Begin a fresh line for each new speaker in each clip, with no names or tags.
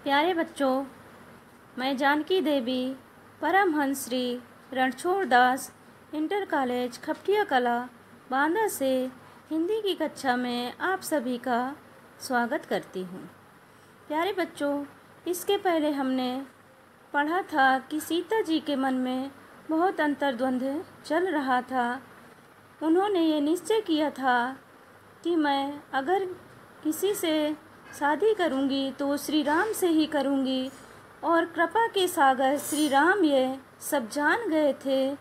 प्यारे बच्चों, मैं जानकी देवी परमहंस श्री रणछोड़ दास इंटर कॉलेज खपटिया कला बांदा से हिंदी की कक्षा में आप सभी का स्वागत करती हूँ। प्यारे बच्चों, इसके पहले हमने पढ़ा था कि सीता जी के मन में बहुत अंतर्द्वंद चल रहा था। उन्होंने ये निश्चय किया था कि मैं अगर किसी से शादी करूंगी तो श्री राम से ही करूंगी, और कृपा के सागर श्री राम ये सब जान गए थे।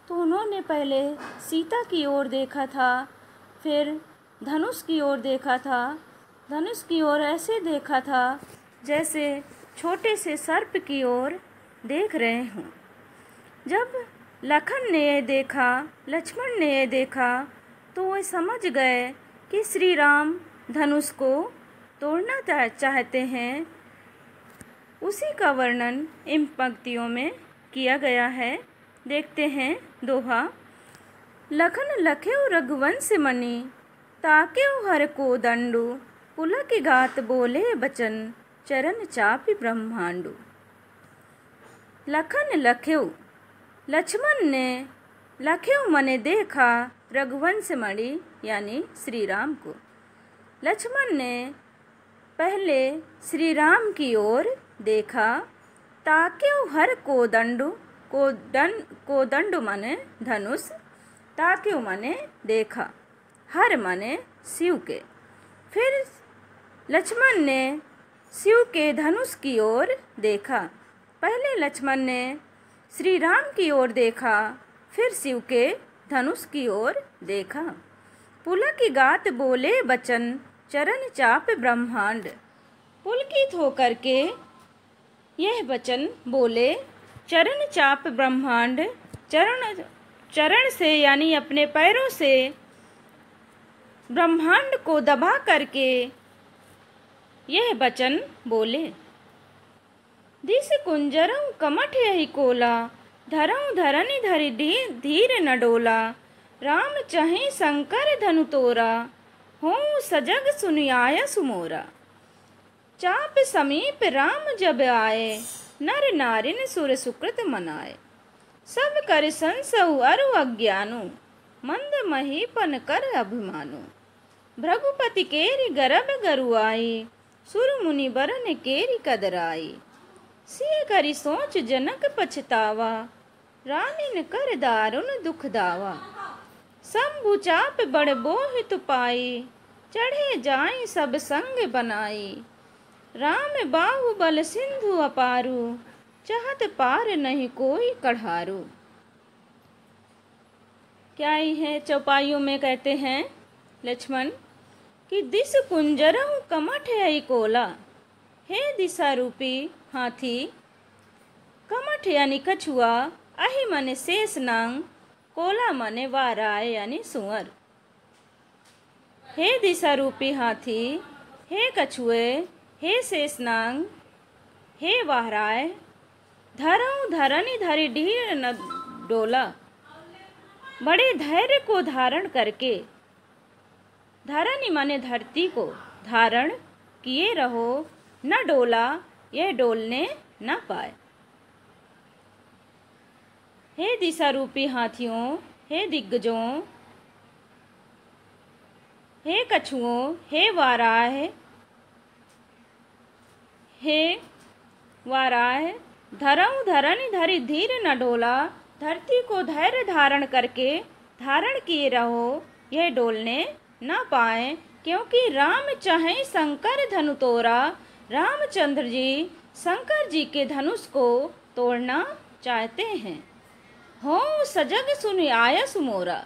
तो उन्होंने पहले सीता की ओर देखा था, फिर धनुष की ओर देखा था। धनुष की ओर ऐसे देखा था जैसे छोटे से सर्प की ओर देख रहे हों। जब लखन ने यह देखा, लक्ष्मण ने यह देखा, तो वे समझ गए कि श्री राम धनुष को तोड़ना चाहते हैं। उसी का वर्णन इन पंक्तियों में किया गया है। देखते हैं दोहा। लखन लखेउ रघुवंश मणि, ताकेउ हर को दंडु, पुलक गात बोले बचन, चरण चापि ब्रह्मांडु। लखन लखेउ, लक्ष्मण ने लखेउ मने देखा रघुवंश मणि यानी श्री राम को। लक्ष्मण ने पहले श्री राम की ओर देखा। ताकेउ हर को दंडु माने धनुष, ताकेउ माने देखा, हर माने शिव के। फिर लक्ष्मण ने शिव के धनुष की ओर देखा। पहले लक्ष्मण ने श्री राम की ओर देखा, फिर शिव के धनुष की ओर देखा। पुलक गात बोले बचन, चरण चाप ब्रह्मांड। पुलकित होकर के यह वचन बोले, चरण चाप ब्रह्मांड। चरण से यानी अपने पैरों से ब्रह्मांड को दबा करके यह वचन बोले। दिस कुंजरऊ कमठ यही कोला, धरऊ धरनी धरि धीर न डोला। राम चहि शंकर धनु तोरा, हों सजग सुनियाय सुमोरा। चाप समीप राम जब आए, नर नारिन सुर सुकृत मनाए। सब कर संसहु अरु अज्ञानु, मंद महीपन कर अभिमानु। भृगुपति केरि गरब गरु आई, सुर मुनि बरन केरि कदराई। सिय करि सोच जनक पछतावा, रानिन कर दारुन दुख दावा। शंभु चाप बड़ बोहि तुपाई, चढ़े जाई सब संग बनाई। राम बाहुबल सिंधु अपारू, चाहत पार नहीं कोई कढ़ारू। क्या है चौपाइयों में कहते हैं लक्ष्मण कि दिस कुंजरऊ कमठ है कोला, हे दिशा रूपी हाथी। कमठ यानी कछुआ, अहि माने शेष नांग, कोला माने वाराय यानी सुअर। हे दिशा रूपी हाथी, हे कछुए, हे शेषनांग, हे वाराय। धरऊ धरनी धरि ढीर न डोला, बड़े धैर्य को धारण करके। धरनी माने धरती को धारण किए रहो, न डोला यह डोलने न पाए। हे दिशा रूपी हाथियों, हे दिग्गजों, हे कछुओं, हे वाराह, हे वाराह। धरऊ धरनी धरि धीर न डोला, धरती को धैर्य धारण करके धारण किए रहो, यह डोलने न पाए। क्योंकि राम चाहे शंकर धनु तोरा, रामचंद्र जी शंकर जी के धनुष को तोड़ना चाहते हैं। हो सजग सुनि आय सुमोरा।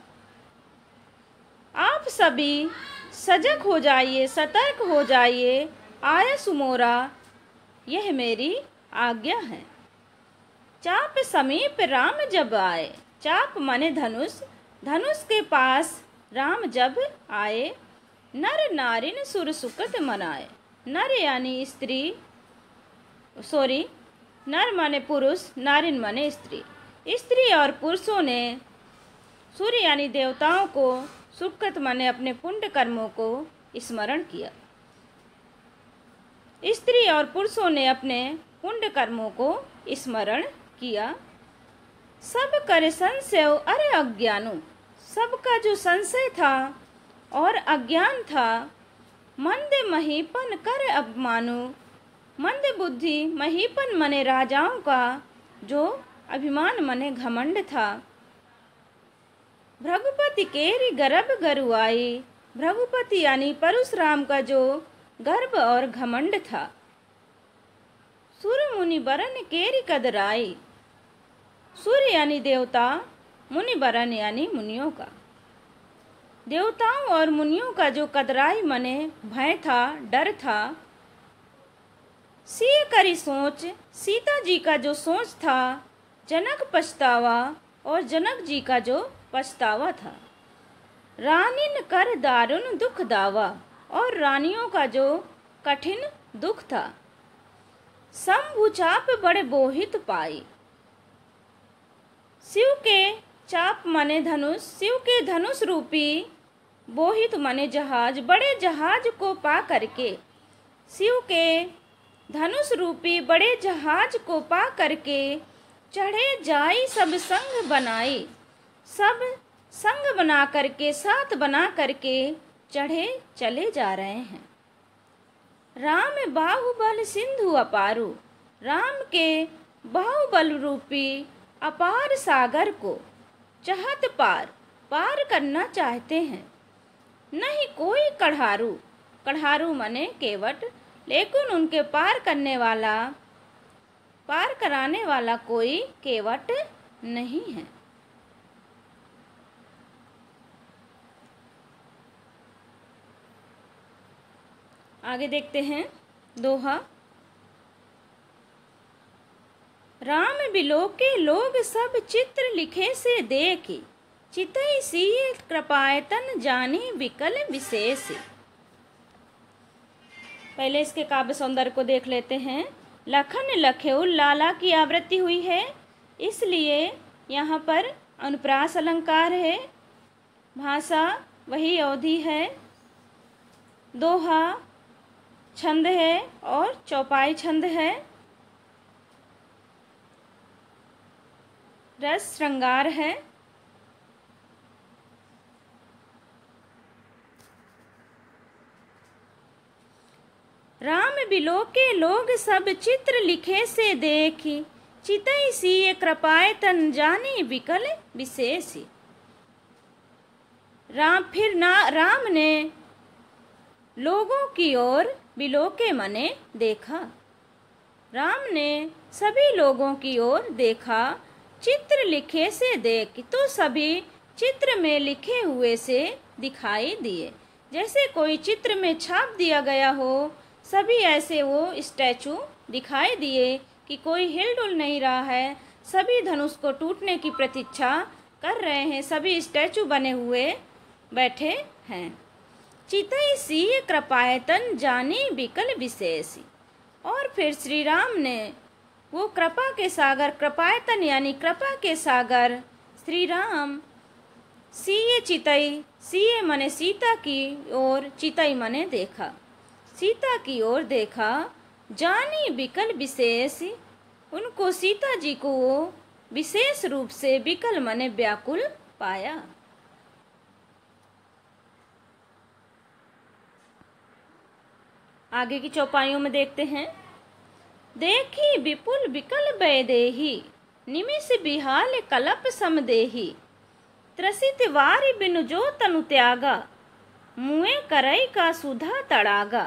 आप सभी सजग हो जाइए, सतर्क हो जाइए। आय सुमोरा, यह मेरी आज्ञा है। चाप समीप राम जब आए, चाप माने धनुष, धनुष के पास राम जब आए। नर नारिन सुर सुकृत मनाए। नर यानी स्त्री, नर माने पुरुष, नारिन माने स्त्री। स्त्री और पुरुषों ने सूर्य यानी देवताओं को, सुकृत माने अपने पुण्य कर्मों को स्मरण किया। स्त्री और पुरुषों ने अपने पुण्य कर्मों को स्मरण किया। सब करे संशय अरे अज्ञानु, सबका जो संशय था और अज्ञान था, मंद महीपन कर अभिमानु, मंद बुद्धि महीपन मने राजाओं का जो अभिमान मने घमंड था। भृगुपति केरी गर्भ गरुआई, भृगुपति यानी परशुराम का जो गर्भ और घमंड था। सूर्य मुनि बरन केरी कदराई, सूर्य यानी देवता, मुनि बरन यानी मुनियों का। देवताओं और मुनियों का जो कदराई मने भय था, डर था। सीय करी सोच, सीता जी का जो सोच था। जनक पछतावा, और जनक जी का जो पछतावा था। रानीन कर दारुण दुख दावा, और रानियों का जो कठिन दुख था। शंभु चाप बड़े बोहित पाई, शिव के चाप मने धनुष, शिव के धनुष रूपी बोहित मने जहाज, बड़े जहाज को पा करके, शिव के धनुष रूपी बड़े जहाज को पा करके चढ़े जाई सब संग बनाई, सब संग बना करके, साथ बना करके चढ़े चले जा रहे हैं। राम बाहुबल सिंधु अपारू, राम के बाहुबल रूपी अपार सागर को चाहत पार, पार करना चाहते हैं। नहीं कोई कढ़ारू, कढ़ारू मने केवट, लेकिन उनके पार करने वाला, पार कराने वाला कोई केवट नहीं है। आगे देखते हैं दोहा। राम बिलोके लोग सब चित्र लिखे से देखी, चितई सीए कृपायतन जानी विकल विशेष। पहले इसके काव्य सौंदर्य को देख लेते हैं। लखन लखेउल लाला की आवृत्ति हुई है, इसलिए यहाँ पर अनुप्रास अलंकार है। भाषा वही अवधि है। दोहा छंद है और चौपाई छंद है। रस श्रृंगार है। राम बिलोके लोग सब चित्र लिखे से देखी, चितई सीए कृपाए तन जाने विकल विशेषी। राम ने लोगों की ओर बिलोके मने देखा, राम ने सभी लोगों की ओर देखा। चित्र लिखे से देख, तो सभी चित्र में लिखे हुए से दिखाई दिए। जैसे कोई चित्र में छाप दिया गया हो, सभी ऐसे वो स्टैचू दिखाई दिए कि कोई हिलडुल नहीं रहा है, सभी धनुष को टूटने की प्रतीक्षा कर रहे हैं, सभी स्टैचू बने हुए बैठे हैं। चितई सीय कृपायतन जानी विकल विशेषी। और फिर श्री राम ने वो कृपा के सागर, कृपायतन यानी कृपा के सागर श्री राम सीए चितई, सीए मने सीता की ओर, चितई मने देखा, सीता की ओर देखा। जानी विकल विशेष, उनको सीता जी को वो विशेष रूप से विकल मने व्याकुल पाया। आगे की चौपाइयों में देखते हैं। देखी विपुल विकल बैदेही, निमिष बिहाल कलप समदेही। त्रसित वारि बिनु जो तनु त्यागा, मुए करई का सुधा तड़ागा।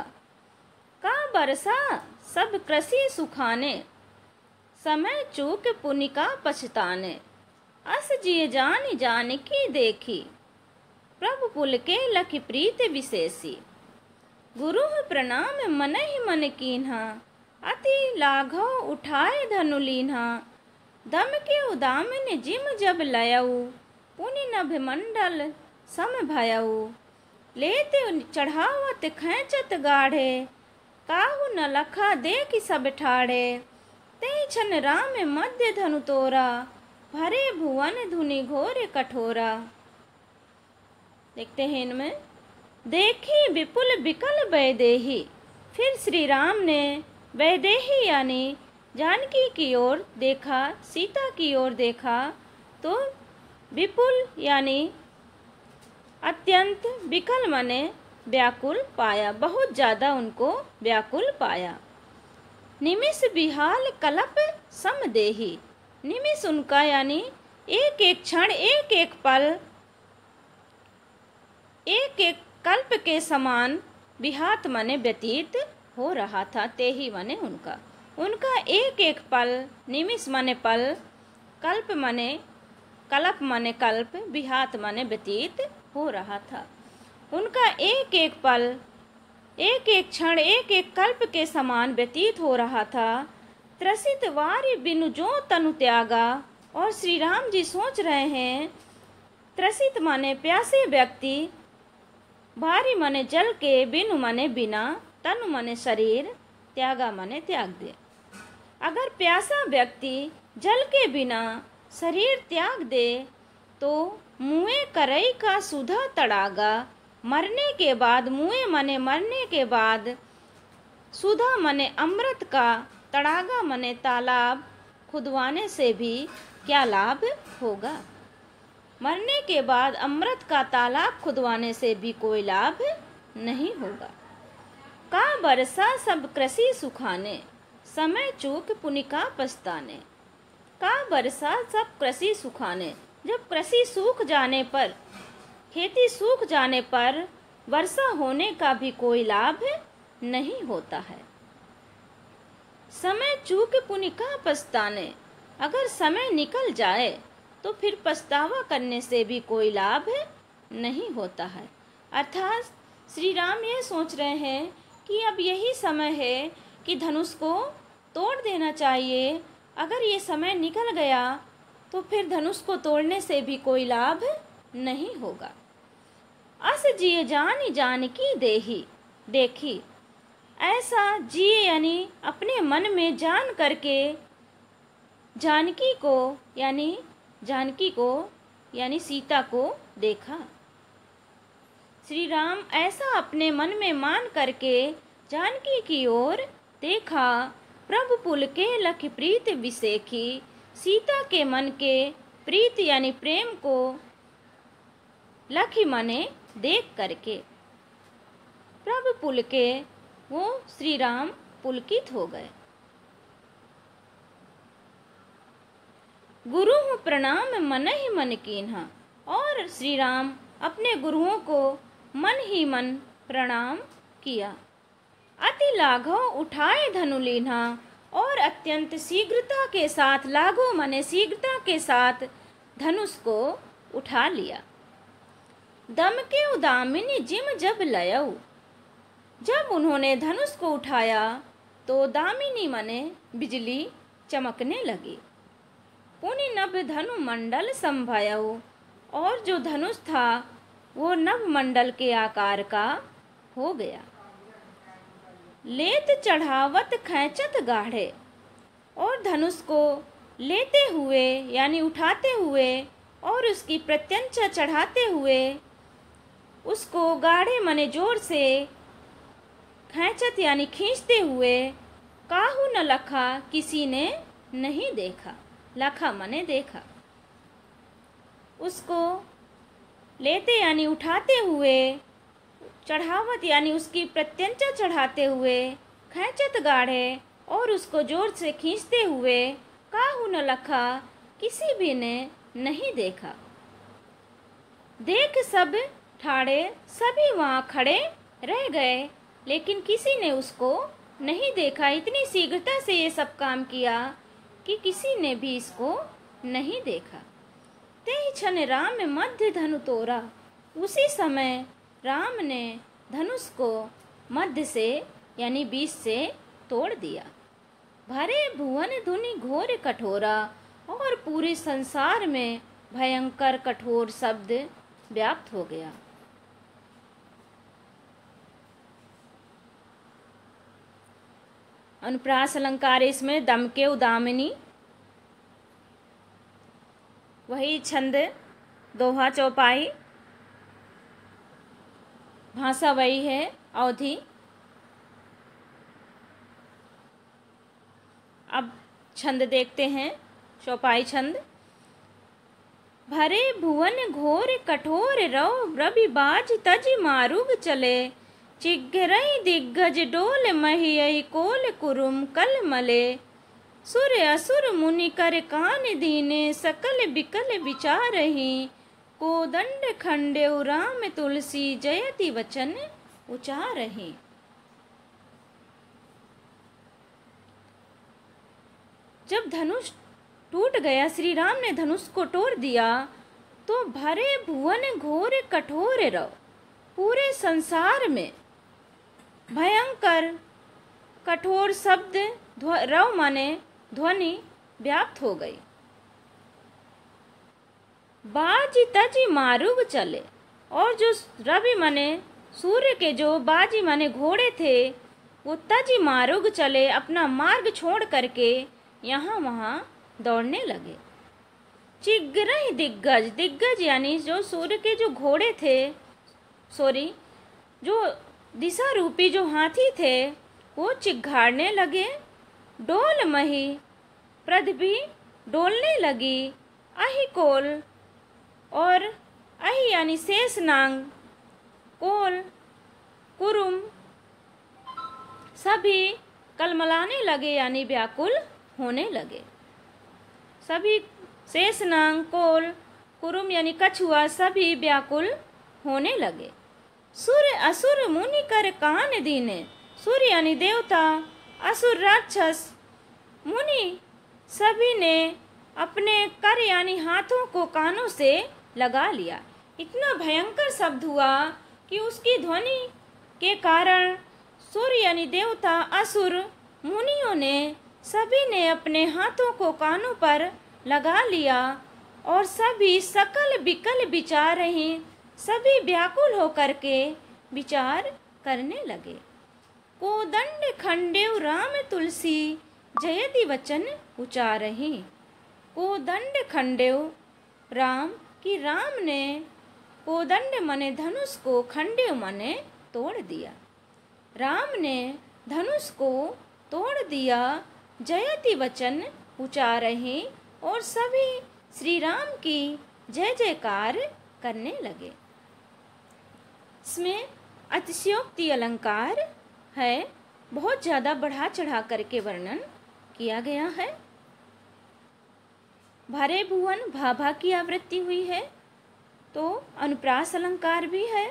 का बरसा सब कृषि सुखाने, समय चूक पुनि का पछताने। अस जिय जान जान की देखी, प्रभु पुल के लखि प्रीत विशेषी। गुरु प्रणाम मनहि मन कीन्हा, अति लाघव उठाए धनु लीन्हा। दम के उदामिन जिम जब लयऊ, पुनि नभ मंडल सम भयऊ। लेते चढ़ावत खैंचत गाढ़े, काहू न लखा देखि सब ठाढ़े। ते छन राम मध्य धनु तोरा, भरे भुवन धुनि घोर कठोरा। देखते हैं इनमें। देखी विपुल विकल बैदेही, फिर श्री राम ने वैदेही यानी जानकी की ओर देखा, सीता की ओर देखा तो विपुल यानी अत्यंत विकल माने व्याकुल पाया, बहुत ज़्यादा उनको व्याकुल पाया। निमिष बिहाल कलप समदेही, निमिष उनका यानी एक एक क्षण, एक एक पल, एक एक कल्प के समान विहात माने व्यतीत हो रहा था। तेही माने उनका एक एक पल, निमिष माने पल, कल्प माने कल्प माने कल्प, विहात माने व्यतीत हो रहा था। उनका एक एक पल, एक एक क्षण, एक एक कल्प के समान व्यतीत हो रहा था। त्रसित वारि बिनु जो तनु त्यागा, और श्री राम जी सोच रहे हैं, त्रसित माने प्यासे व्यक्ति, वारि माने जल के, बिनु माने बिना, तनु माने शरीर, त्यागा माने त्याग दे। अगर प्यासा व्यक्ति जल के बिना शरीर त्याग दे तो मुए करई का सुधा तड़ागा, मरने के बाद, मुए माने मरने के बाद, सुधा माने अमृत का, तड़ागा माने तालाब खुदवाने से भी क्या लाभ होगा। मरने के बाद अमृत का तालाब खुदवाने से भी कोई लाभ नहीं होगा। का बरसा सब कृषि सुखाने, समय चूक पुनिका पछताने। का बरसा सब कृषि सुखाने, जब कृषि सूख जाने पर, खेती सूख जाने पर वर्षा होने का भी कोई लाभ नहीं होता है। समय चूक पुनिका पछताने, अगर समय निकल जाए तो फिर पछतावा करने से भी कोई लाभ नहीं होता है। अर्थात श्री राम ये सोच रहे हैं कि अब यही समय है कि धनुष को तोड़ देना चाहिए। अगर ये समय निकल गया तो फिर धनुष को तोड़ने से भी कोई लाभ नहीं होगा। अस जिए जानी जानकी देही देखी, ऐसा जिए यानी अपने मन में जान करके जानकी को यानी सीता को देखा। श्री राम ऐसा अपने मन में मान करके जानकी की ओर देखा। प्रभु पुल के लख प्रीत विसेखी, सीता के मन के प्रीत यानी प्रेम को लख माने देख करके, प्रभु पुल के वो श्री राम पुलकित हो गए। गुरु प्रणाम मन ही मन कीन्हा, और श्री राम अपने गुरुओं को मन ही मन प्रणाम किया। अति लाघव उठाए धनु लीन्हा, और अत्यंत शीघ्रता के साथ, लाघव माने शीघ्रता के साथ धनुष को उठा लिया। दम के उदामिनी जिम जब लयऊ, जब उन्होंने धनुष को उठाया तो दामिनी माने बिजली चमकने लगी। पुनि नभ धनु मंडल संभयऊ, और जो धनुष था वो नभ मंडल के आकार का हो गया। लेत चढ़ावत खैंचत गाढ़े, और धनुष को लेते हुए यानी उठाते हुए और उसकी प्रत्यंचा चढ़ाते हुए उसको गाढ़े माने जोर से, खैंचत यानी खींचते हुए, काहू न लखा किसी ने नहीं देखा। लखा माने देखा। उसको लेते यानी उठाते हुए, चढ़ावत यानी उसकी प्रत्यंचा चढ़ाते हुए, खैंचत गाढ़े और उसको जोर से खींचते हुए, काहू न लखा किसी भी ने नहीं देखा। देख सब ठाड़े, सभी वहाँ खड़े रह गए, लेकिन किसी ने उसको नहीं देखा। इतनी शीघ्रता से ये सब काम किया कि किसी ने भी इसको नहीं देखा। तेहि क्षण राम मध्य धनु तोड़ा, उसी समय राम ने धनुष को मध्य से यानी बीच से तोड़ दिया। भरे भुवन धुनि घोर कठोरा, और पूरे संसार में भयंकर कठोर शब्द व्याप्त हो गया। अनुप्रास अलंकार इसमें दम के उदामिनी, वही छंद, दोहा चौपाई, भाषा वही है अवधि। अब छंद देखते हैं, चौपाई छंद। भरे भुवन घोर कठोर रव रवि बाज तज मारुग चले, चिग्घरई दिग्गज डोल महियई कोल कुरुम कल मले, सुर असुर मुनि कर कान दीने सकल बिकल विचारहि, कोदंड खंडेउ राम तुलसी जयति वचन उचारहि। जब धनुष टूट गया, श्री राम ने धनुष को तोड़ दिया, तो भरे भुवन घोर कठोर रव, पूरे संसार में भयंकर कठोर शब्द रव माने ध्वनि व्याप्त हो गई। बाजी तजी मारुग चले, और जो रवि माने सूर्य के जो बाजी माने घोड़े थे, वो तजी मारुग चले, अपना मार्ग छोड़ करके यहाँ वहाँ दौड़ने लगे। चिग्घरई दिग्गज, दिग्गज यानी जो सूर्य के जो घोड़े थे, सॉरी जो दिशा रूपी जो हाथी थे, वो चिघाड़ने लगे। डोल मही, पृथ्वी डोलने लगी। अहि कोल, और अहि यानी शेषनाग, कोल कुरुम, सभी कलमलाने लगे यानी व्याकुल होने लगे। सभी शेषनाग, कोल कुरुम यानी कछुआ सभी व्याकुल होने लगे। सुर असुर मुनि कर कान दीने, सुर यानी देवता, असुर राक्षस, मुनि सभी ने अपने कर यानी हाथों को कानों से लगा लिया। इतना भयंकर शब्द हुआ कि उसकी ध्वनि के कारण सूर्य यानी देवता, असुर, मुनियों ने सभी ने अपने हाथों को कानों पर लगा लिया, और सभी सकल बिकल विचार रही, सभी व्याकुल होकर के विचार करने लगे। कोदंड खंडेउ राम तुलसी जयति वचन उचारहि। कोदंड खंडेउ राम, कि राम ने कोदंड मने धनुष को, खंडेउ मने तोड़ दिया। राम ने धनुष को तोड़ दिया। जयति वचन उचारहि, और सभी श्री राम की जय जयकार करने लगे। इसमें अतिशयोक्ति अलंकार है, बहुत ज़्यादा बढ़ा चढ़ा करके वर्णन किया गया है। भरे भुवन भाभा की आवृत्ति हुई है, तो अनुप्रास अलंकार भी है।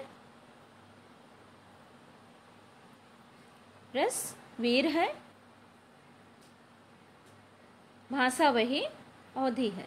रस वीर है, भाषा वही अवधि है।